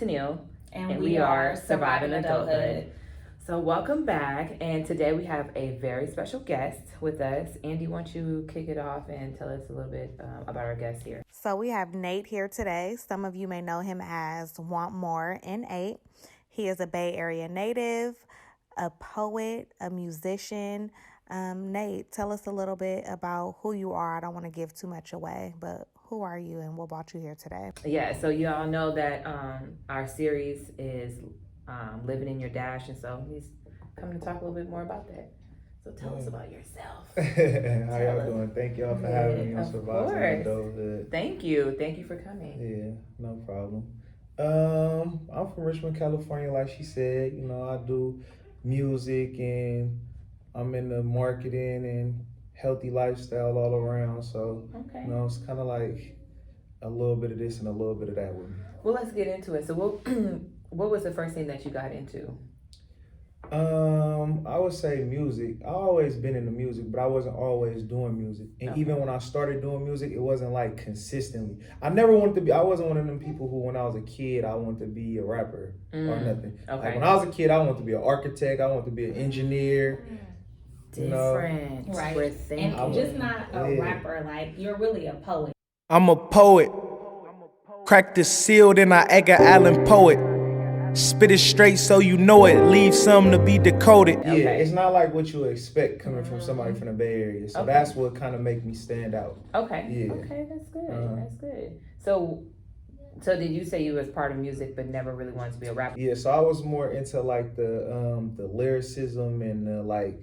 Tenilej. And we are Surviving Adulthood. So welcome back, and today we have a very special guest with us. Andy, why don't you kick it off and tell us a little bit about our guest here? So we have Nate here today. Some of you may know him as WantMoreN8. He is a Bay Area native, a poet, a musician. Nate, tell us a little bit about who you are. I don't want to give too much away, but who are you and what brought you here today? Yeah, so you all know that our series is Living in Your Dash, and so he's coming to talk a little bit more about that. So tell us about yourself. How y'all doing? Thank y'all for having me on Surviving Adulthood. Thank you for coming. Yeah, no problem. I'm from Richmond, California, like she said. You know, I do music and I'm in the marketing and healthy lifestyle all around. So, okay. You know, it's kind of like a little bit of this and a little bit of that with me. Well, let's get into it. So what was the first thing that you got into? I would say music. I always been into music, but I wasn't always doing music. And even when I started doing music, it wasn't like consistently. I wasn't one of them people who, when I was a kid, I wanted to be a rapper or nothing. Okay. Like when I was a kid, I wanted to be an architect. I wanted to be an engineer. Different. Right. We're thinking. And just not a rapper, like you're really a poet. I'm a poet. Crack the seal, then I Edgar Allan poet. Spit it straight so you know it. Leave some to be decoded. Yeah, okay. It's not like what you expect coming from somebody from the Bay Area. So that's what kind of make me stand out. Okay. Yeah. Okay, that's good. That's good. So did you say you was part of music but never really wanted to be a rapper? Yeah, so I was more into like the lyricism and the like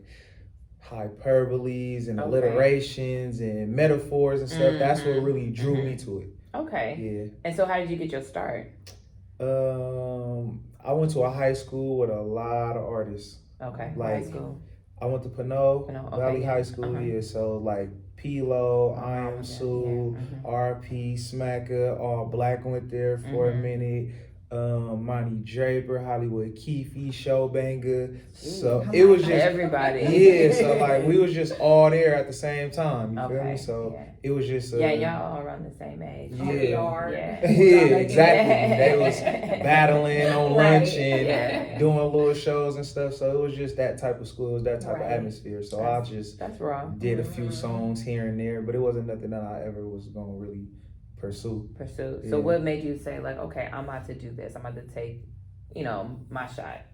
hyperboles and alliterations and metaphors and stuff. That's what really drew me to it. Okay. Yeah. And so how did you get your start? I went to a high school with a lot of artists. Okay. Like, high school. I went to Pinot Valley High School. Yeah, so like P-Lo, I Am Sue, RP, Smacker, All Black went there for a minute. Monty Draper, Hollywood Keefe, Showbanger. So it was just everybody. Yeah, so like we was just all there at the same time. You feel me? So it was just y'all all around the same age. Yeah, exactly. They was battling on lunch and doing little shows and stuff. So it was just that type of school, it was that type of atmosphere. So I just did a few songs here and there, but it wasn't nothing that I ever was gonna really pursue. Yeah. So what made you say like, okay, I'm about to do this. I'm about to take, my shot.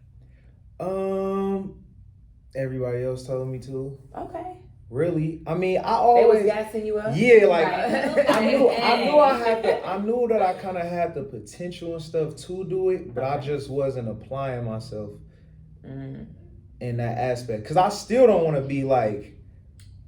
Everybody else told me to. Okay. Really? I mean, I always. They was gassing you up. Yeah, like I knew that I kind of had the potential and stuff to do it, but I just wasn't applying myself in that aspect. Cause I still don't want to be like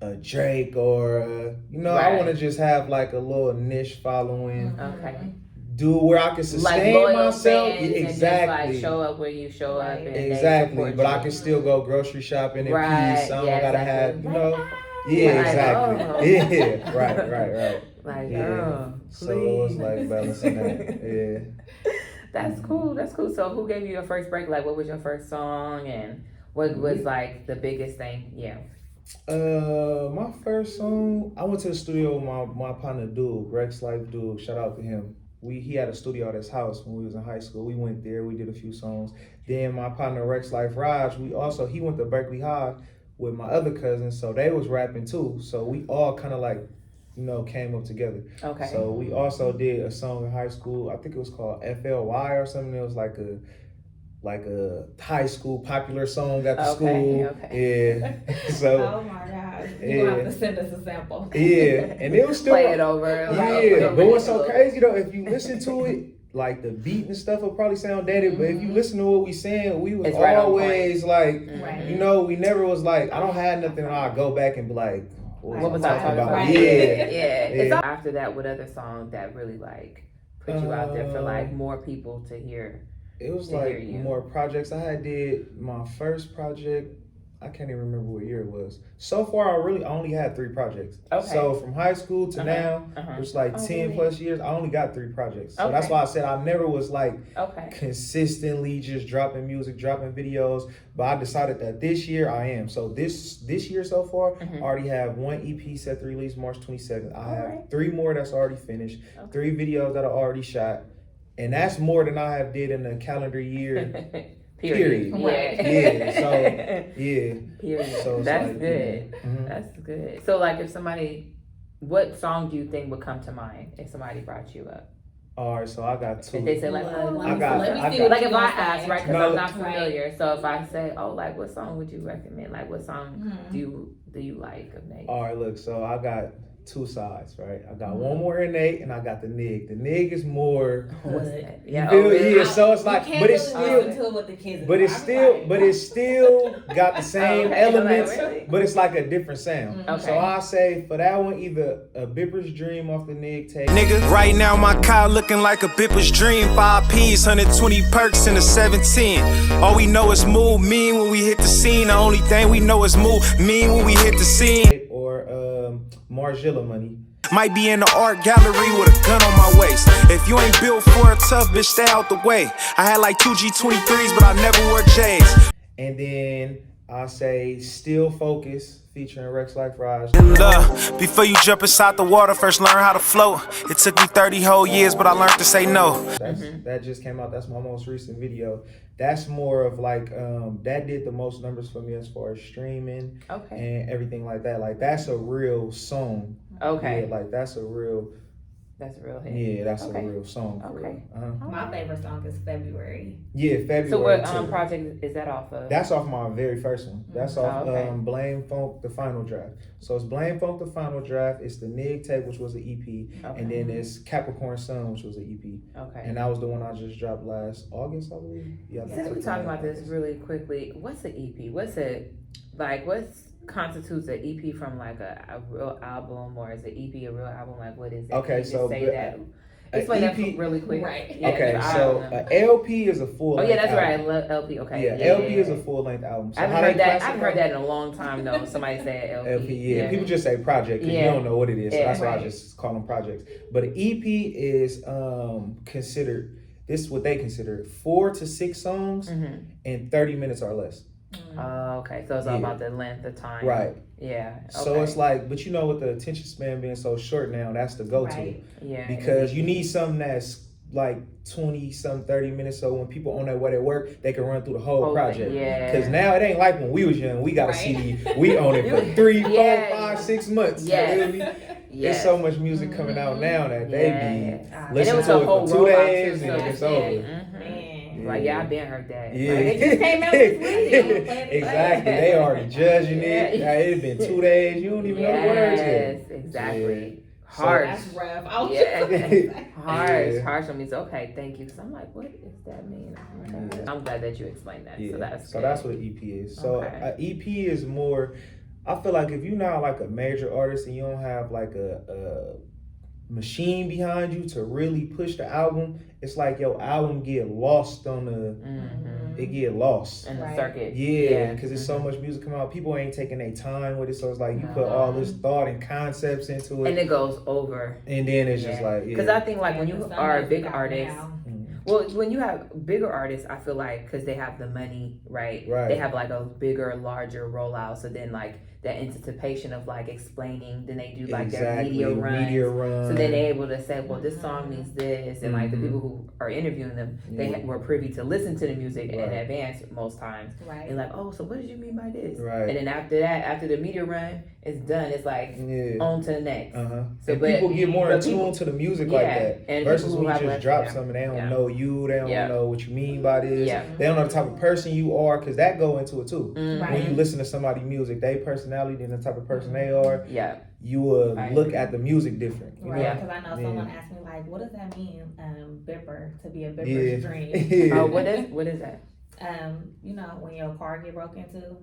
a Drake or I want to just have like a little niche following. Okay. Do where I can sustain myself. Exactly. And just, like, show up where you show up. And exactly. But I can still go grocery shopping in peace. I don't gotta have, exactly. Yeah. Right. Like, so it was like balancing that. Yeah. That's cool. So who gave you your first break? Like, what was your first song, and what was like the biggest thing? Yeah. My first song, I went to the studio with my partner Dude, Rex Life Dude. Shout out to him. He had a studio at his house when we was in high school. We went there, we did a few songs. Then my partner Rex Life Raj, he went to Berkeley High with my other cousins, so they was rapping too. So we all kind of like, came up together. Okay. So we also did a song in high school. I think it was called FLY or something. It was like a high school popular song at the school. Okay. Yeah. So. Oh my God. You're gonna have to send us a sample. Yeah. And it was still play it over. Yeah. But what's so crazy though, if you listen to it, like the beat and stuff will probably sound dated, but if you listen to what we saying, we was always like, we never was like, I don't have nothing I go back and be like, what was I talking about? Yeah. After that, what other song that really like put you out there for like more people to hear? It was like more projects. I did my first project. I can't even remember what year it was. So far, I only had 3 projects. Okay. So from high school to now, it's like 10 plus years. I only got 3 projects. So that's why I said I never was like consistently just dropping music, dropping videos. But I decided that this year I am. So this year so far, I already have 1 EP set to release March 27th. I have 3 more that's already finished, 3 videos that are already shot. and that's more than I have did in a calendar year. Period. Right. Yeah. So yeah. Period. So it's That's like, good. Mhm. That's good. So like, if somebody, what song do you think would come to mind if somebody brought you up? All right. So I got two. If they say like, Let oh, me I got- let me I see got- what like you if I gonna say. ask, right? Because No. I'm not familiar. So if I say, oh, like what song would you recommend? Like what song Mhm. do you like of Nate? All right. Look. So I got two sides, right? I got WantMoreN8 and I got the Nig. The Nig is more. What's Hood. that? You Yeah. feel Oh, really? yeah, so it's like, You can't but it's really still, listen to it with the kids. but it's I'm still, like, but it's still got the same Okay, I'm like, elements, really? but it's like a different sound. Mhm. Okay. So I say for that one, either a Bipper's Dream off the Nig tape. Nigga, right now my car looking like a Bipper's dream. 5 P's, 120 perks in a 17. All we know is move mean when we hit the scene. The only thing we know is move mean when we hit the scene. Or Margilla Money. Might be in the art gallery with a gun on my waist. If you ain't built for a tough bitch, stay out the way. I had like 2 G23s, but I never wore J's. And then I say Still Focus featuring Rex Like Fries. Before you jump inside the water, first learn how to float. It took me 30 whole years, but I learned to say no. That just came out. That's my most recent video. That's more of like that did the most numbers for me as far as streaming Okay. and everything like that. Like that's a real song. Okay. Yeah, like that's a real. That's a real hit. Yeah, that's Okay. a real song. For Okay. real. My favorite song is February. Yeah, February. So what too. project is that off of? That's off my very first one. That's off okay. Blame Funk, the final draft. So it's Blame Funk, the final draft. It's the Nig tape, which was an EP. Okay. And then it's Capricorn Sun, which was an EP. Okay. And that was the one I just dropped last August, I believe. Yeah. I think Since we're that's talking in about this August. really quickly, what's an EP? What's it like? What constitutes an EP from like a real album, or is an EP a real album? Like what is it? Okay, Can you just so say but- that. a Explain that EP really quick. Right. Yeah, Okay, I so don't know. an LP is a full. Oh yeah, that's album. right. LP. Okay. Yeah, LP is a full length album. So I haven't how they heard that. I classify- haven't heard that in a long time though. Somebody said LP. LP, yeah. People just say project because Yeah. you don't know what it is. So Yeah, that's why I right. just call them projects. But an EP is considered, this is what they consider 4 to 6 songs Mm-hmm. in 30 minutes or less. Oh, okay. So it's all Yeah. about the length of time. Right. Yeah. So okay. it's like, but you know, with the attention span being so short now, that's the go-to. Right. yeah, Because you need something that's like 20, some 30 minutes. So when people on their way to work, they can run through the whole project. Yeah. Because now it ain't like when we was young. We got a Right. CD. We own it for 3, 4, Yeah. 5, 6 months. Yes. You feel me? There's so much music coming out now that they Yes. be And And it listen was to a it whole for 2 rollout days too, and so it's yeah. over. Mhm. Man. Like yeah, I've been heard that. Yeah. Like, it just came out this week. Exactly. They already judging it. Yeah. It's been 2 days. You don't even know the words yet. Yes, exactly. So- Harsh. That's rough. I was Yeah. Harsh. Yeah. Harsh on me. So okay, thank you. Cause I'm like, what does that mean? Okay. Yeah. I'm glad that you explained that. Yeah. So that's So good. that's what an EP is. So Okay. an EP is more. I feel like if you're not like a major artist and you don't have like a machine behind you to really push the album, it's like your album get lost on the. Mhm. It get lost. In the Right. circuit. Yeah, because there's so Mhm. much music coming out. People ain't taking their time with it, so it's like you put all this thought and concepts into And it, it goes over. and then it's just like, Because yeah. I think like when you Some are a days big we got artist, now. well, when you have bigger artists, I feel like because they have the money, right? Right. They have like a bigger, larger rollout. So then like that anticipation of like explaining, then they do like their media runs. So then they're able to say, well, this song means this, and like the Mhm. people who are interviewing them, they Yeah. were privy to listen to the music in Right. advance most times. Right. And like, oh, so what did you mean by this? Right. And then after that, after the media run is done, it's like Yeah. on to the next. Uh-huh. So, And but- people get more in but people- tune to the music like Yeah, that. and Versus people when who you have just less- drop yeah. something, they don't Yeah. know you, they don't Yeah. know what you mean by this. Yeah. They don't know the type of person you are, because that go into it too. Mhm. Right. When you listen to somebody's music, their personality and the type of person they are, Yeah. you will I look agree. at the music different. You Right, Yeah. because I know Yeah. someone asked me like, "What does that mean, Bipper, to be a know? Bipper's dream?" Yeah. Oh, what is that? You know, when your car get broke into,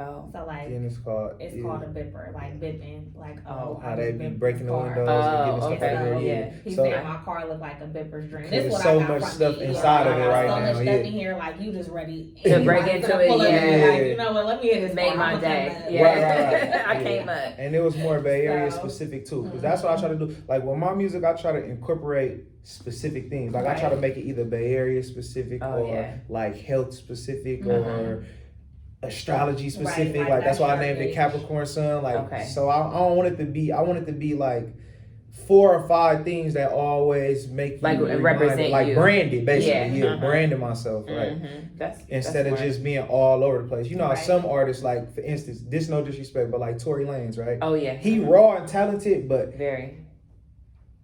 Oh. so like Then it's called. it's yeah. called a Bipper, like bipping, like Oh, How they be bip breaking the car. windows and Oh, getting stuff okay. out of there. Yeah. He So said my car looked like a Bipper's dream. Because This there's what so I got much from stuff me. inside of I it got right so now, much yeah. stuff in here, like you just ready To break into it, pull up and be yeah. like, you know what? Let me hit this Made car. my I'ma day. come back. Yeah. Right. I Yeah. came up. And it was more Bay Area So- specific too, because that's what I try to do. Like with my music, I try to incorporate specific things. Like I try to Right. make it either Bay Area specific Oh, or yeah. like health specific Mhm. or astrology specific. like Like that's that's why I your named it niche. Capricorn Sun. Like Okay. so I don't want it to be. I want it to be like 4 or 5 things that always make you Like, reminded, represent like you. branded, basically. Yeah, Branding myself, right? Instead of smart. just being all over the place. You know, Right. some artists, like for instance, this no disrespect, but like Tory Lanez, right? Oh yeah, He raw and talented, but very.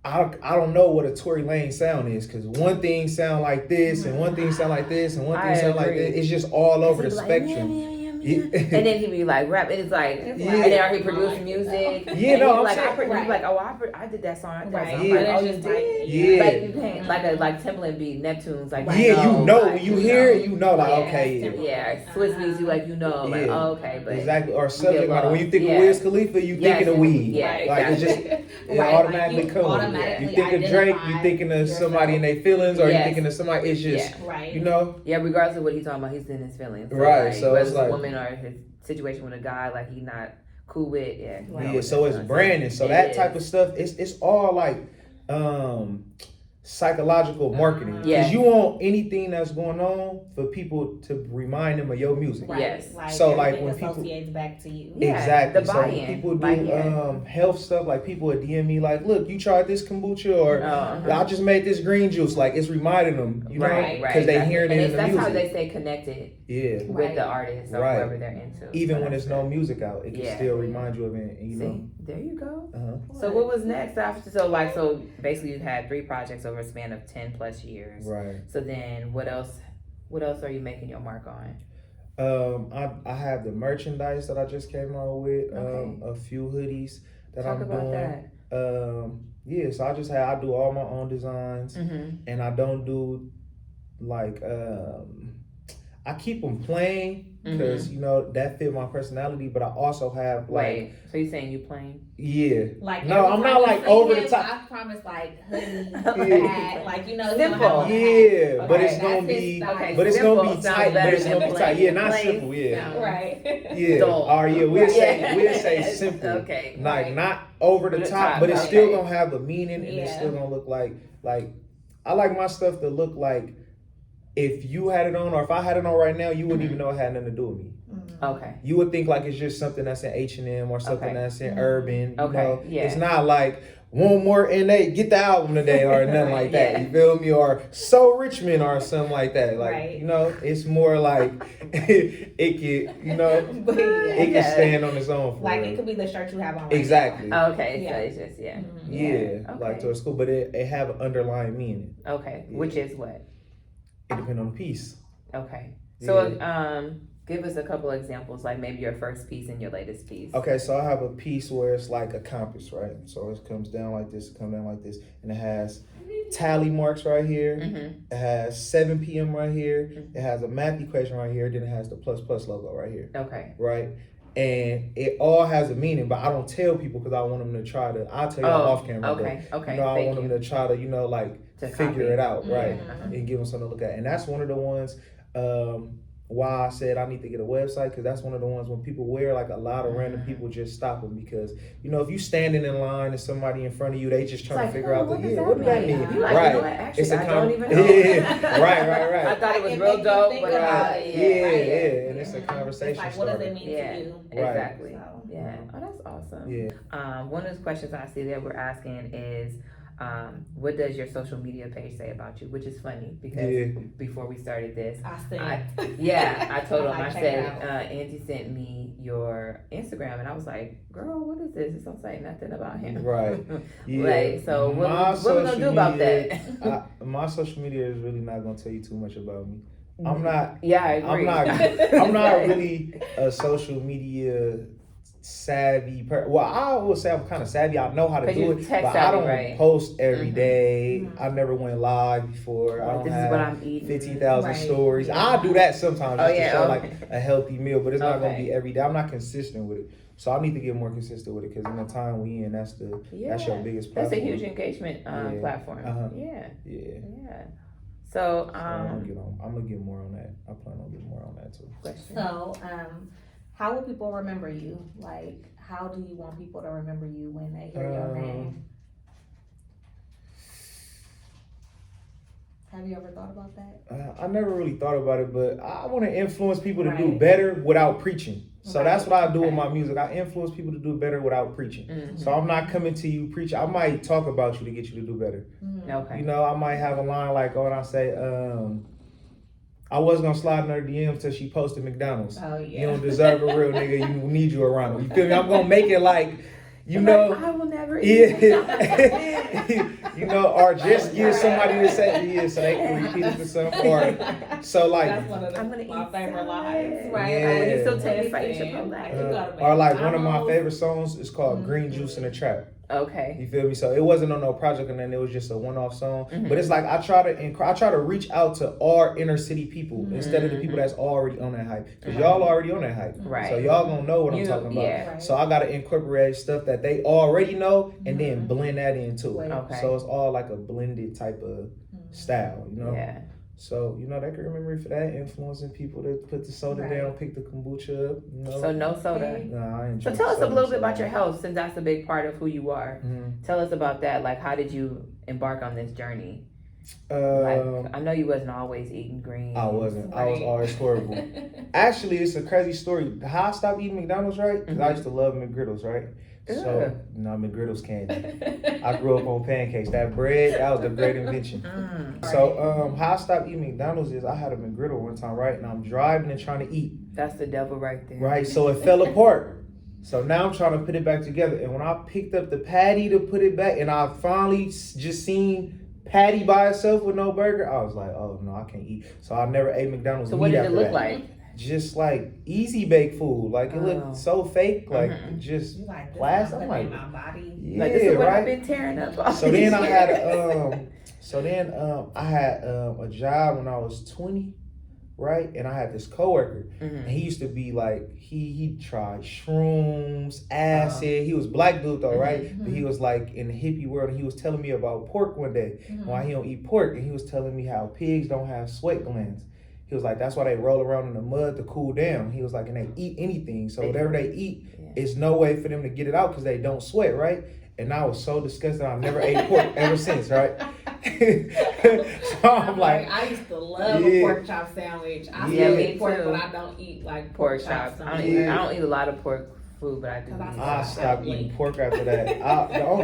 I don't know what a Tory Lanez sound is, because one thing sound like this and one thing sound like this and one thing sound like this. It's just all over the spectrum. And then he be like rap. It's like, It's Yeah. and then he produce music. Yeah, and no, he I'm like, saying- he like, oh, I did that song. I did that Right. song. Yeah. Like, oh, It's you just did. like, Yeah. Like you can't, like Timbaland be Neptune's. Like, Yeah, you know, like, when you hear it, you know, like, Yeah, okay, that's Yeah, Swiss music, like like, Yeah. oh, okay, but exactly. Or get subject matter. When you think lost. of Wiz Khalifa, you Yes. thinking of weed. Yeah, Like it just exactly. it Right, automatically like, you comes. automatically You think of Drake, identify you thinking of yourself. somebody in their feelings, or you Yes. thinking of somebody. It's just Right. you know. Yeah, regardless of what he's talking about, he's in his feelings. So Right, like, so whether it's it's like- a woman or his situation with a guy, like he's not cool with. Yeah, you know Yeah, what so it's that's branding. So It that is. type of stuff, it's all like psychological marketing. Because Yes. you want anything that's going on for people to remind them of your music. Right. Yes. Like, So, like, everything when people- associates back to you. Yeah, Exactly. the So buy-in. people do Like, yeah. health stuff. Like people would DM me like, "Look, you tried this kombucha," or "I just made this green juice." Like it's reminding them, you know, right, because they hearing and it in the that's music. how they stay connected Yeah. with Right. the artist or Right. whoever they're into. Even So when that's there's no good. music out, it can Yeah. still remind you of it. And, you know. See, there you go. Uh-huh. So what was next after? So basically you had 3 projects over a span of 10 plus years. Right. So then what else are you making your mark on? I have the merchandise that I just came out with. Okay. A few hoodies that Talk I'm about doing. that. Yeah. So I do all my own designs, Mm-hmm. and I don't do like I keep them plain because you know that fit my personality. But I also have like Wait, so you saying you plain? yeah. Like No, every I'm time not you like see over the him, top. I promise, like hoodie, Yeah. hat, like you know, you Simple. don't have a Yeah, hat. but it's Okay, gonna that's his be, style. Okay, but it's simple gonna be sounds tight. But better it's than gonna be plain. tight. Yeah, not Plain simple. Yeah, sounds- Right. yeah. Dull. Or yeah, we'll say Yes. simple. Okay. Like Right. not over the The top, top, but it's okay. still gonna have a meaning, and it's Yeah. still gonna look like I like my stuff to look like if you had it on, or if I had it on right now, you wouldn't even know it had nothing to do with me. Okay. You would think like it's just something that's in H&M or something Okay. that's in Urban. You Okay, know? yeah. It's not like WantMoreN8, get the album today or nothing like that. Yeah. You feel me? Or So Richmond or something like that. Like Right. you know, it's more like it could, you know, But yeah. it can stand on its own. For Like real. it could be the shirt you have on. Right Exactly. Okay. Yeah. So it's just Yeah, Okay. like to a school, but it have an underlying meaning. Okay. Yeah. Which is what? It depends on the piece. Okay. So give us a couple examples, like maybe your first piece and your latest piece. Okay, so I have a piece where it's like a compass, right? So it comes down like this, come down like this, and it has tally marks right here. Mm-hmm. It has 7 p.m. right here. It has a math equation right here. Then it has the plus logo right here, Okay. right? And it all has a meaning, but I don't tell people because I want them to try to. I'll tell you off camera. Okay. But, Okay. you know, I Thank want you. them to try to, you know, like To figure copy. it out, right? Mhm. And give them something to look at. And that's one of the ones. Why I said I need to get a website, because that's one of the ones when people wear, like a lot of random people just stop them because, you know, if you standing in line and somebody in front of you, they just trying to figure out what does what does that mean? You like, Right. you know what? Actually, It's a I don't even know. Yeah, right. I thought it was It real makes you dope, think but about yeah, Yeah, and it's a It's conversation like, what does starter. it mean Yeah. to you? Right. Exactly. So, Yeah. Oh, that's awesome. Yeah. One of the questions I see that we're asking is, what does your social media page say about you? Which is funny because Yeah. before we started this, I said. I told him, I Check said, it out. Angie sent me your Instagram, and I was like, girl, what is this? It don't say nothing about him. Right. Yeah. Like, so what My we gonna social do about media- that? My social media is really not gonna tell you too much about me. I'm not. Yeah, I agree. I'm not really a social media savvy well, I would say I'm kind of savvy. I know how to 'Cause do you it, tech but I savvy, don't right? post every Mhm. day. I never went live before. I don't This is have what I'm eating. 15,000 Right. stories. Yeah. I do that sometimes just Oh, yeah, to show okay. like a healthy meal, but it's not gonna Okay. be every day. I'm not consistent with it, so I need to get more consistent with it because in the time we in, that's your biggest That's a platform. huge engagement Yeah. platform. Uh-huh. Yeah. Yeah. So, So I'm gonna get more on that. I plan on getting more on that too. question. So, how will people remember you? Like, how do you want people to remember you when they hear your name? Have you ever thought about that? I never really thought about it, but I want to influence people to do Right. better without preaching. So that's what I do with my music. I influence people to do better without preaching. Mm-hmm. So I'm not coming to you preaching. I might talk about you to get you to do better. Okay. You know, I might have a line like, oh, and I say, I was gonna slide in her DMs till she posted McDonald's. Oh yeah. You don't deserve a real nigga. You need you around. You feel me? I'm gonna make it like, you know, I will never eat. you know, or just give somebody to say so they can repeat it to some, or so like, That's one of I'm gonna my eat favorite lines, salad. right? Yeah. When you still take me by your Listen, Chipotle. or like one of my favorite songs is called Green Juice in the Trap. Okay. You feel me? So it wasn't on no project, and then it was just a one-off song. Mm-hmm. But it's like I try to reach out to our inner city people instead of the people that's already on that hype. Because y'all already on that hype, Right. So y'all gonna know what I'm talking about. Yeah. Right. So I gotta incorporate stuff that they already know, and then blend that into it. Okay. So it's all like a blended type of style, you know. Yeah. So you know that can remember me for that, influencing people to put the soda down, pick the kombucha up. You know. So no soda. Nah, I ain't So drink tell us a soda, little bit so- about your health, since that's a big part of who you are. Mhm. Tell us about that. Like, how did you embark on this journey? Um, I know you wasn't always eating greens. I wasn't. I was Right. always horrible. Actually, it's a crazy story. How I stopped eating McDonald's, right? Because I used to love McGriddles, right? So, no, McGriddles candy. I grew up on pancakes. That bread, that was the great invention. So, how I stopped eating McDonald's is I had a McGriddle one time, right? And I'm driving and trying to eat, That's the devil right there. right? So it fell apart. So now I'm trying to put it back together. And when I picked up the patty to put it back, and I finally just seen patty by itself with no burger, I was like, oh no, I can't eat. So I never ate McDonald's. So what meat did it after look that. like? Just like easy baked food. Like it Oh. looked so fake, like just You like this plastic. is I'm not like, in my body. yeah, Like, this is what I've right. been tearing up. All So these then I years. had I had a job when I was 20, right? And I had this coworker, and he used to be like he tried shrooms, acid. He was black dude though, right? But he was like in the hippie world, and he was telling me about pork one day, why he don't eat pork, and he was telling me how pigs don't have sweat glands. He was like, that's why they roll around in the mud to cool down. He was like, and they eat anything. So whatever they eat, it's no way for them to get it out because they don't sweat, right? And I was so disgusted. I never ate pork ever since, right? So I'm like, I used to love a pork chop sandwich. I still me eat pork, too. but I don't eat like Pork chops. I don't eat a lot of pork food, but I do. Cause eat I it. stopped eating pork after that.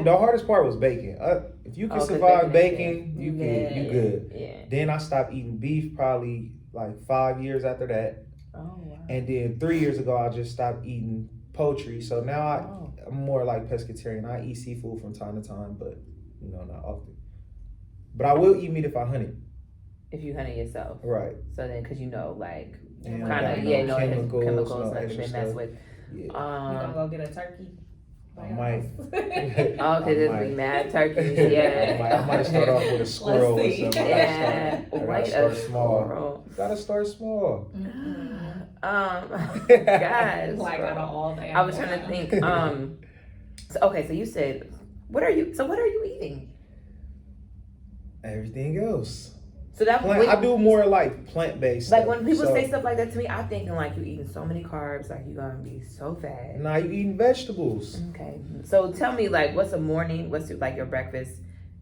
The hardest part was bacon. If you can 'cause survive bacon is bacon, you good. Yeah. Then I stopped eating beef probably like 5 years after that. Oh wow. And then 3 years ago, I just stopped eating poultry. So now I'm more like pescatarian. I eat seafood from time to time, but you know, not often. But I will eat meat if I hunt it. If you hunt it yourself. Right. So then, cause you know, like, And kind of, no it has chemicals, chemicals, no nothing extra been messed stuff. with. You gonna go get a turkey? I might. Oh, cause it'll be mad turkeys. Yeah. I might start off with a squirrel or Let's see. something. Yeah. I gotta White start as small. squirrel. You gotta start small. Guys. Like out of all the I was trying to think. So you said, what are you eating? Everything else. So that I do more like plant-based like stuff. when people So, say stuff like that to me, I'm thinking like you eating so many carbs, like you're gonna be so fat. Nah, you eating vegetables. Okay. So tell me, like, what's like your breakfast,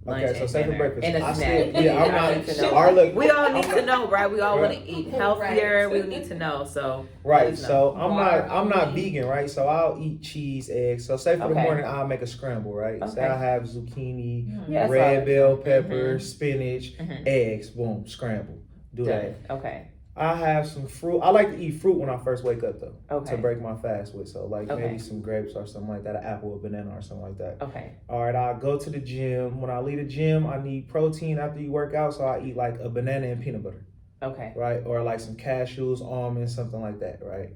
lunch, Okay, so and say for dinner, breakfast. and a I snack? still, yeah, I'm I not. need to know. All right, look, We all need I'm to not- know, right? We all want to eat healthier. Right. We need to know. So Right, let us know. so I'm not vegan, right? So I'll eat cheese, eggs. So say for the Okay. morning, I'll make a scramble, right? So Okay. I have zucchini, Yeah, that's red all. bell pepper, Mhm. spinach, Mhm. eggs. Boom, scramble. Do that. Done. Okay. I have some fruit. I like to eat fruit when I first wake up though, Okay. to break my fast with. So like Okay. maybe some grapes or something like that, an apple, a banana or something like that. Okay. All right, I go to the gym. When I leave the gym, I need protein after you work out, so I eat like a banana and peanut butter, Okay. right? Or like some cashews, almonds, something like that, right?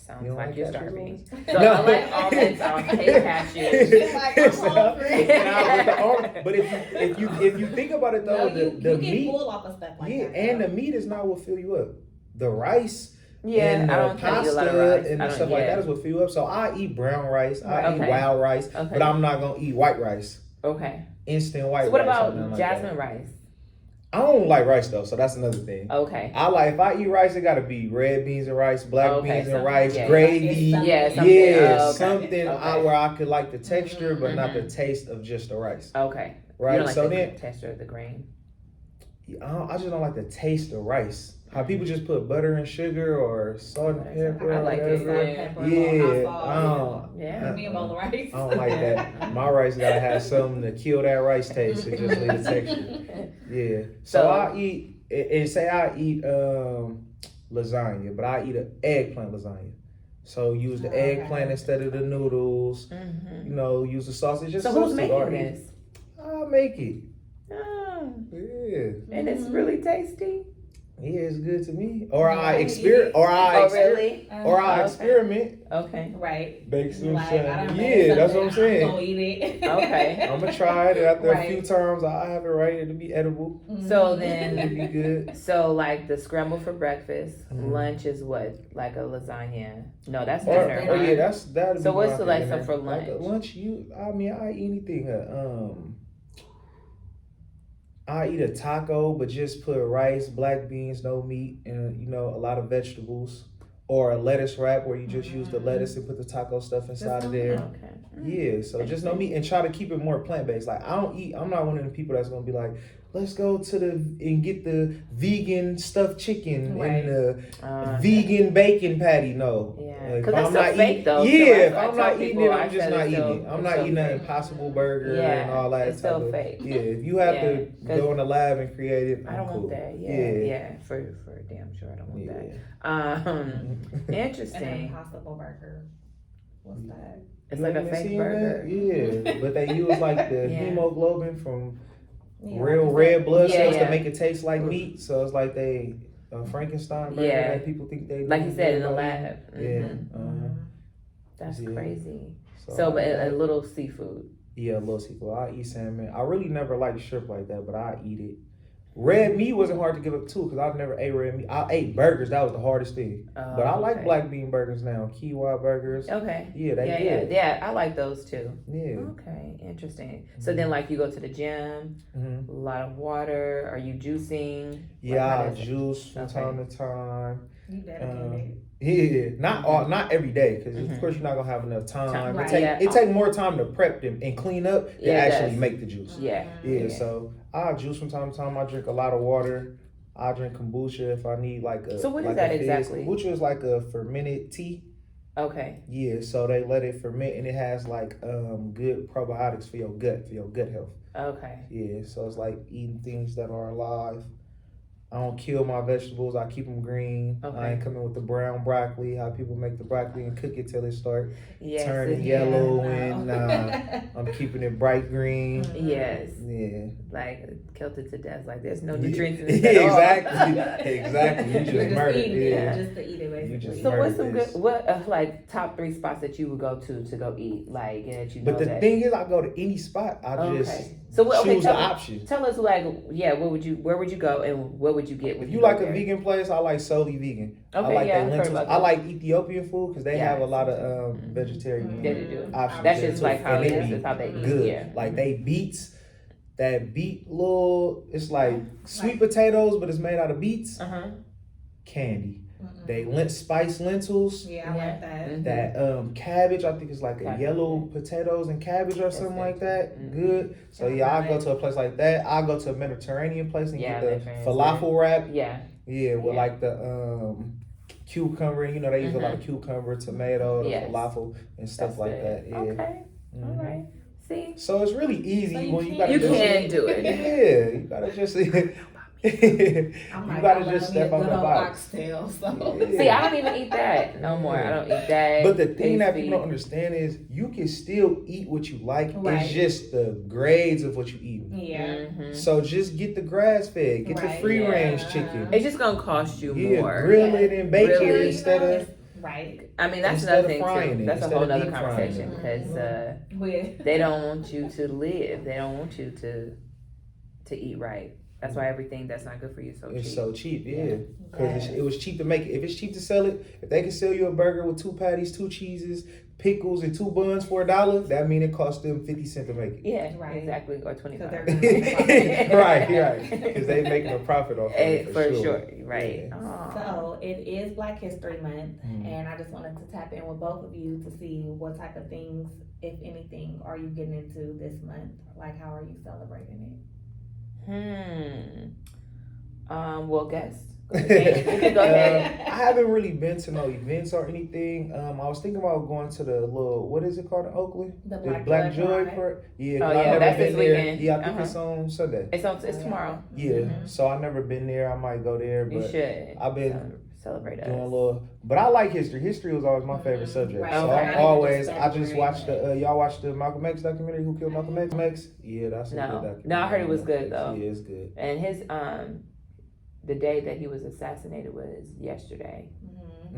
Sounds You don't like like you're cashews, starving. almonds? So I like almonds. I hate cashews. Like, I'm hungry. Nah, with the almond- but if you think about it though, No, you the get meat, full off of stuff like yeah, that. and the meat is not what fill you up. The rice. Yeah, and I the don't tend to eat a lot of pasta rice. and I the don't- stuff like yeah. that is what fill you up. So I eat brown rice, I eat Okay. wild rice, Okay. but I'm not gonna eat white rice, Okay. instant white So what rice. or about nothing like that. jasmine rice? I don't like rice though, so that's another thing. Okay. I like if I eat rice, it gotta be red beans and rice, black Okay, beans and something- rice, yeah. gravy. Yeah, something. Yeah, Oh, okay. something Okay. where I could like the texture, but not the Mhm. taste of just the rice. Okay. You Right. don't like So the then texture of the grain. I just don't like the taste of rice. How people just put butter and sugar or salt and pepper I or like it. whatever. Yeah. Yeah. Me and bowl of rice. I don't like that. My rice gotta have something to kill that rice taste and just leave the texture. Yeah. So I eat and say I eat lasagna, but I eat an eggplant lasagna. So use the eggplant instead of the noodles. Mm-hmm. You know, use the sausage. Just So who's making this? I'll make it. Oh, Yeah. and it's really tasty. Yeah, it's good to me. Or Yeah, I I experiment. eat Or I Oh, experiment. really? Or I Okay. experiment. Okay. Right. Bake some Like, shit. I done Yeah, made that's what I'm something, saying. I'm gonna eat it. Okay. I'm gonna try it after a few Right. times. I have it right. It'll be edible. So It'll then, be good. so like the scramble for breakfast, Mhm. lunch is what? Like a lasagna? No, that's Or, dinner. oh right? yeah, that'll So be what's my the, like, dinner. some for Like, lunch? lunch, I eat anything. I eat a taco, but just put rice, black beans, no meat, and a lot of vegetables. Or a lettuce wrap where you just use the lettuce and put the taco stuff inside of there. Okay. Yeah, so just no meat and try to keep it more plant based. Like I'm not one of the people that's gonna be like, let's go and get the vegan stuffed chicken Right. and the vegan bacon patty. No, Yeah. Like, 'Cause if that's I'm so not fake, eating, though. So yeah, if I I'm tell not eating people, it, I I'm just said not it's eating so- it. I'm it's not so eating that fake. Impossible Burger Yeah, and all that it's type so of. fake. Yeah, if you have Yeah, to 'cause go in the lab and create it, I don't cool. want that. Yeah, Yeah. yeah, for damn sure I don't want Yeah. that. An Interesting. Impossible Burger. What's that? It's You like a ain't fake seen burger. that? Yeah, but they use like the Yeah. hemoglobin from Yeah, real like red blood Yeah, cells yeah. to make it taste like meat. So it's like they Frankenstein burger Yeah. that people think they Like do. you said, in the Everybody- lab. Yeah. Mhm. That's Yeah. crazy. So, So, but I a little seafood. yeah, a little sequel. I eat salmon. I really never liked shrimp like that, but I eat it. Red meat wasn't hard to give up too, because I never ate red meat. I ate burgers. That was the hardest thing. Oh, But I like okay. black bean burgers now. Quinoa burgers. Okay. Yeah, they Yeah, good. yeah. I like those too. Yeah. Okay, interesting. So then, like, you go to the gym, Mhm. a lot of water. Are you juicing? Yeah, Like, how I does it- juice from Okay. time to time. You dedicated. Yeah, not every day, because Mhm. of course you're not gonna have enough time. Right. It take more time to prep them and clean up than Yeah, it actually does. make the juice. Yeah. Yeah, so I juice from time to time. I drink a lot of water. I drink kombucha if I need like a. So what is like that a fizz. exactly? Kombucha is like a fermented tea. Okay. Yeah, so they let it ferment and it has like good probiotics for your gut health. Okay. Yeah, so it's like eating things that are alive. I don't kill my vegetables. I keep them green. Okay. I ain't coming with the brown broccoli. How people make the broccoli and cook it till it start Yes. turning yeah. yellow, no. and I'm keeping it bright green. Yes. Yeah, Like killed it to death. Like there's no Yeah, nutrients in it at all. exactly. You You're just just murdered. eating Yeah. it, just to eat it, basically. just So what's murdered some this. good? What like top 3 spots that you would go to go eat? Like that you know But the that. thing is, I go to any spot. I just Okay. So what? Okay. choose the Tell, option. tell us like yeah. Where would you go and what would you get? When If you go like a there? vegan place, I like solely vegan. Okay, I like yeah, their I've heard lentils. about I that. like Ethiopian food because they Yeah. have a lot of vegetarian Yeah, they do. options. That's there, just too. like how And it they is. be It's how they eat. good. Yeah. Like they beets, that beet little. It's like sweet potatoes, but it's made out of beets. Candy. They spiced lentils. Yeah, I like that. Mhm. That cabbage, I think it's like a Cabbage. yellow potatoes and cabbage or something like that. Mhm. Good. So yeah, I'll go to a place like that. I'll go to a Mediterranean place and Yeah, get the Mediterranean falafel wrap. Yeah. Yeah, with Yeah. like the cucumber. You know, they use a lot of cucumber, tomato, the Yes. falafel and stuff That's like good. that. Yeah. Okay. Mhm. All right. See. So it's really easy So you when you can- gotta You just, can do it. Yeah, you gotta just I'm you like, gotta I just love me a step on good the old box. oxtail, so. Yeah. See, I don't even eat that no more. I don't eat that. But the thing that pastry. people don't understand is you can still eat what you like. Right. It's just the grades of what you eat. Yeah. Mhm. So just get the grass fed, get the Right, free yeah. range chicken. It's just gonna cost you Yeah, more. grill it and bake Really? it instead of Right. I mean, that's Instead another of thing frying too. it, That's a instead whole of nother deep frying conversation it. because With they don't want you to live. They don't want you to eat right. That's why everything that's not good for you is so it's cheap. so cheap, yeah. Because it was cheap to make it. If it's cheap to sell it, if they can sell you a burger with 2 patties, 2 cheeses, pickles, and 2 buns for $1, that means it cost them 50 cents to make it. Yeah, Right. exactly, or 25. they're gonna make profit. right. Because they making a profit off of it For sure, right. Yeah. Aw. So it is Black History Month, Mhm. and I just wanted to tap in with both of you to see what type of things, if anything, are you getting into this month? Like, how are you celebrating it? Well, go Okay, go ahead. I haven't really been to no events or anything. I was thinking about going to the little, what is it called in Oakland? The Black Joy Pride. part. Yeah, Oh, 'cause yeah, I've never that's been this there. weekend. Yeah, I think it's on Sunday. It's tomorrow. Yeah, so I've never been there. I might go there, You but should. I've been celebrate us. doing a little. But I like history. History was always my favorite subject. Right. So Okay. I'm always. Just I just very watched much. the. Y'all watched the Malcolm X documentary? Who killed Malcolm X? Yeah, that's a good documentary. No, I heard it was good though. Yeah, it's good. And his the day that he was assassinated was yesterday,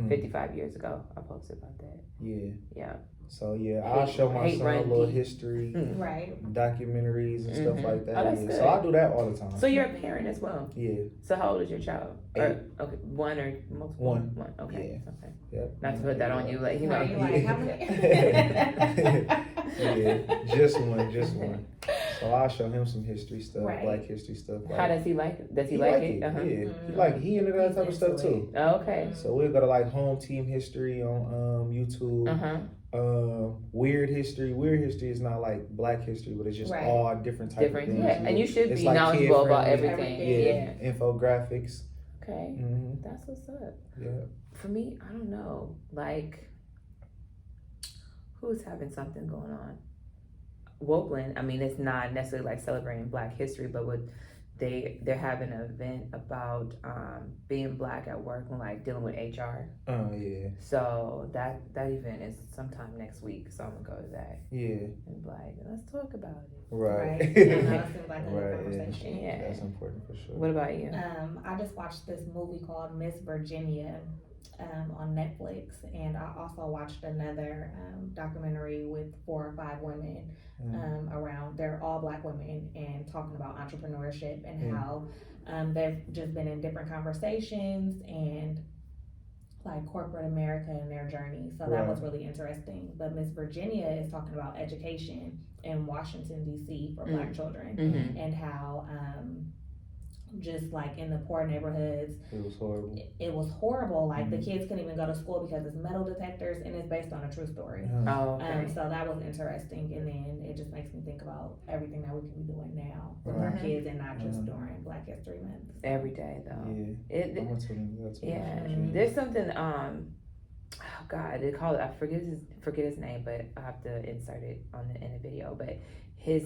55 years ago. I posted about that. Yeah. Yeah. So yeah, I'll show my hate son a run little deep. history, Right. documentaries and stuff like that. Oh, that's yeah. good. So I do that all the time. So you're a parent as well. Yeah. So how old is your child? 8. Okay, one or multiple? One. Okay. Yeah. Okay. Yep. Not to put that on you, like you know. Right, you're like, how many? Yeah, just one. So I'll show him some history stuff, Right. Black history stuff. How does he like it? Does he like it? Yeah, Uh-huh. he into that type of stuff too. Oh, okay. So we'll go to like home team history on YouTube. Uh-huh. Weird history. Weird history is not like Black history, but it's just Right. all different types of things. Yeah, and you should It's be like knowledgeable about kid-friendly. everything. Yeah, infographics. Okay. hmm That's what's up. Yeah. For me, I don't know. Like, who's having something going on? Wokeland, I mean, it's not necessarily like celebrating Black history, but they're having an event about being Black at work and like dealing with HR. Oh yeah. So that event is sometime next week. So I'm gonna go to that Yeah. and be like, let's talk about it. Right. Right. Yeah, no, that seems like a good Right, yeah. conversation. Yeah. That's important for sure. What about you? I just watched this movie called Miss Virginia on Netflix, and I also watched another documentary with 4 or 5 women around. They're all Black women and talking about entrepreneurship and how they've just been in different conversations and like corporate America and their journey. So that was really interesting. But Miss Virginia is talking about education in Washington, D.C. for Black children and how just like in the poor neighborhoods, It was horrible. it was horrible. Like the kids couldn't even go to school because it's metal detectors, and it's based on a true story. Oh, okay. So that was interesting, and then it just makes me think about everything that we can be doing now with our Right. kids, and not just during Black History Month. Every day though. Yeah. It, I'm gonna tell you that too. yeah, there's something. Oh God, they call it. I forget his name, but I have to insert it in the video. But his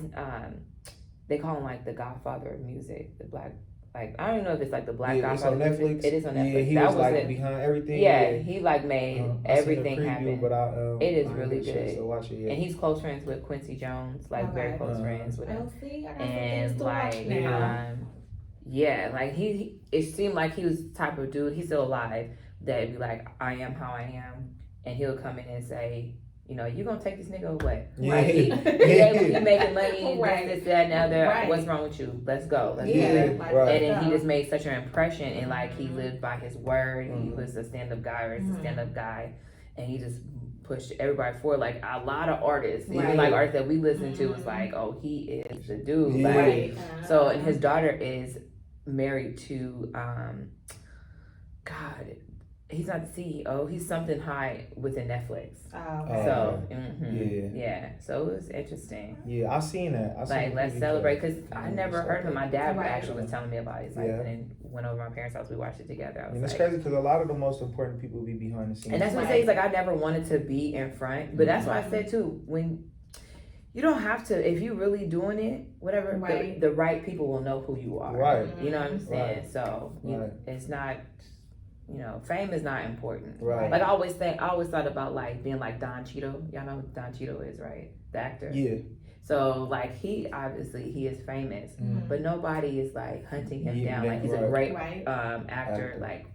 they call him like the Godfather of music, the Black. Like I don't even know if it's like the Black Yeah, it's Godfather. on of music. Netflix. It is on Netflix. Yeah, he That was like it. behind everything. Yeah, he like made I seen the everything preview, happen. But It is I ain't really get a chance good. to watch it yet. And he's close friends with Quincy Jones, like very close friends with him. Oh, see, I got some And things to watch like now. yeah, like he it seemed like he was the type of dude, he's still alive, that'd be like, I am how I am, and he'll come in and say, you know, you gonna take this nigga away. Yeah. Like he making money, Right. this, that, and the other. Right. What's wrong with you? Let's go. Let's Yeah, do it. like, Right. And then he yeah. just made such an impression, and like he lived by his word. He was a stand-up guy, or is a stand-up guy, and he just pushed everybody forward. Like a lot of artists, even Right. like artists that we listen to, was like, oh, he is the dude. Yeah. Like, Right. so, and his daughter is married to, God, he's not the CEO. He's something high within Netflix. Oh, So, Yeah. yeah. So it was interesting. Yeah, I seen that. I seen Like, the let's preview celebrate, for because that. I never heard of him. My dad Right. actually was telling me about his life, Yeah. and went over to my parents' house. We watched it together. I was And it's like, crazy because a lot of the most important people be behind the scenes. and that's what I say. It's like I never wanted to be in front, but that's why I said too. When you don't have to, if you really doing it, whatever, Right. the right people will know who you are. Right. You know what I'm saying? Right. So Right. it's not. You know, fame is not important. Right. Like I always thought about like being like Don Cheadle. Y'all know who Don Cheadle is, right? The actor. Yeah. So like he is famous, but nobody is like hunting him Yeah, down. Like he's a right. great Right. actor, like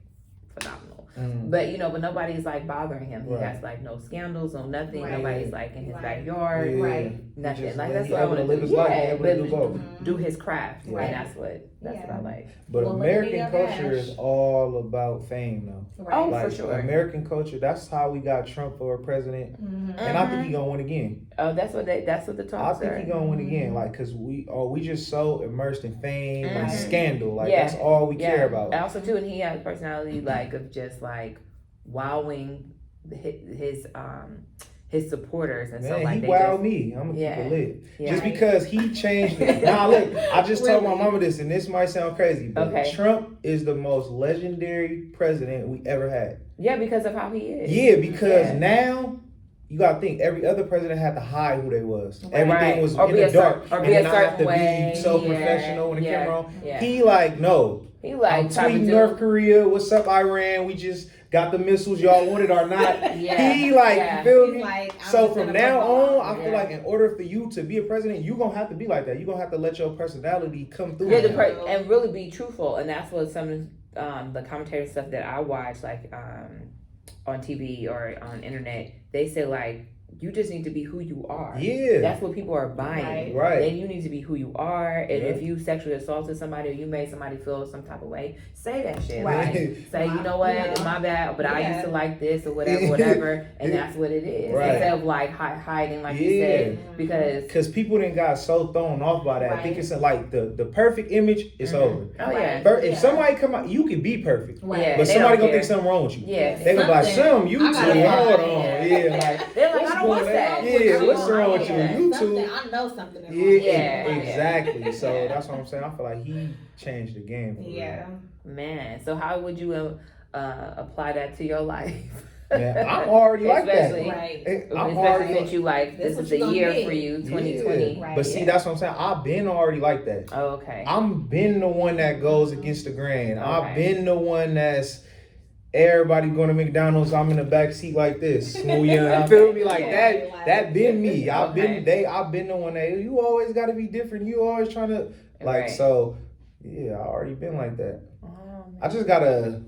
phenomenal. Mm. But you know, but nobody's like bothering him. He Right. has like no scandals, no nothing. Right. Nobody's like in his Right. backyard. Yeah. Right. Nothing. He just Like let- that's he what I able want to to live do. his life, he Yeah, able to do but both. do his craft, Right. and that's what I like. But Well, American look at culture Dash. is all about fame, though. Right. Oh, Like for sure. American culture, that's how we got Trump for president, and I think he gonna win again. Oh, that's what the I talks think are. he gonna win again, like, cause we just so immersed in fame and Mhm. scandal, like Yeah. that's all we care about. And also too, and he has a personality like of just like wowing his his supporters, and so Man, like he they wowed just, me. I'm gonna Yeah. keep it lit. Yeah. Just because he changed it. Now look, I just told my Really? mama this, and this might sound crazy, but Okay. Trump is the most legendary president we ever had. yeah, because of how he is. Yeah, because Yeah. now you gotta think every other president had to hide who they was. Right. Everything was Or in be the a dark, certain- or and be a then I have certain to way. be so Yeah, professional when the yeah, camera on. yeah. He like, no, He like I'm trying to tweeting do North Korea. What's up, Iran? We just got the missiles y'all wanted or not. Yeah, He like, yeah. you feel He's me? like, I'm So just from gonna now football. on, I feel Yeah. like in order for you to be a president, you gonna have to be like that. You gonna have to let your personality come through. Yeah, now. and really be truthful, and that's what some of the commentator stuff that I watch, like on TV or on internet, they say like, you just need to be who you are. Yeah. That's what people are buying. Right. Then you need to be who you are. And Yeah. if you sexually assaulted somebody or you made somebody feel some type of way, say that shit. Right. Like, say, you know what, Yeah. my bad, but I Yeah. used to like this or whatever, and that's what it is. Right. Instead of like hiding, like you Yeah. said, because Because people didn't got so thrown off by that. I think Right. it's like the perfect image is Mhm. over. Oh yeah. Right. If Yeah. somebody come out, you can be perfect. Right. Yeah. But they somebody don't gonna care. think something wrong with you. Yeah. They gonna be like, Something. you I two, gotta hold find on. it. Yeah, like, They're like, what's I don't want going that. on? Yeah, what's wrong with you? Yeah. You Something, two. I know something is wrong. Yeah, Yeah. exactly. So Yeah. that's what I'm saying. I feel like he changed the game. For real. Yeah. Man, so how would you apply that to your life? Man, I'm already like that. Especially- Right. I'm Especially already. since you like, This this what is you the gonna year get. for you, Yeah. 2020. Right. But see, Yeah. that's what I'm saying. I've been already like that. Oh, okay. I'm been the one that goes against the grain. I've Okay. been the one that's everybody going to McDonald's. I'm in the back seat like this. When we young. You feel me? Like Yeah. that been me. I've Okay. I've been the one that you always got to be different. You always trying to like Right. so. Yeah, I already been like that. Oh, I just gotta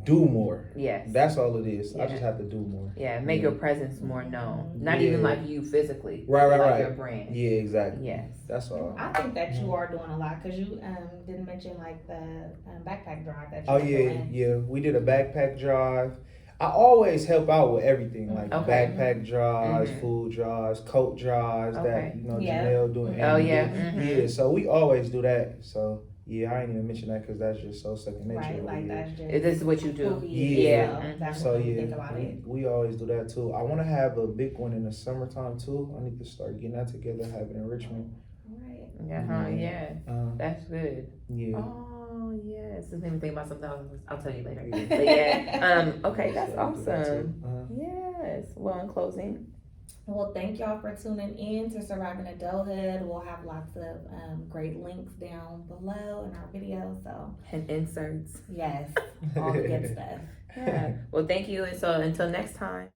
do more. yes. That's all it is. I Yeah. just have to do more. Yeah, make your presence more known. Not Yeah. even like you physically. Right, but like right. your brand. Yeah, exactly. Yes. That's all. I think that you are doing a lot because you didn't mention like the backpack drive that you Oh were yeah, doing. yeah. We did a backpack drive. I always help out with everything, like Okay. backpack drives, Mhm. food drives, coat drives. Okay. That Yeah. Janelle doing. Oh, Andy yeah. doing. Mhm. Yeah. So we always do that. So yeah, I ain't even mention that because that's just so second nature. Right, over like here. that's just This is what you do. who he is, Yeah. so that's So what you yeah, think about it. we always do that too. I want to have a big one in the summertime too. I need to start getting that together, have it in Richmond. Right. Yeah, yeah. That's good. Yeah. Oh, yes. Doesn't even think about something else. I'll tell you later. Yeah. But yeah. Okay, that's So I do that awesome. too. Yes. Well, in closing. Well, thank y'all for tuning in to Surviving Adulthood. We'll have lots of great links down below in our video. So And inserts. yes, all the good stuff. Yeah. Well, thank you. And so until next time.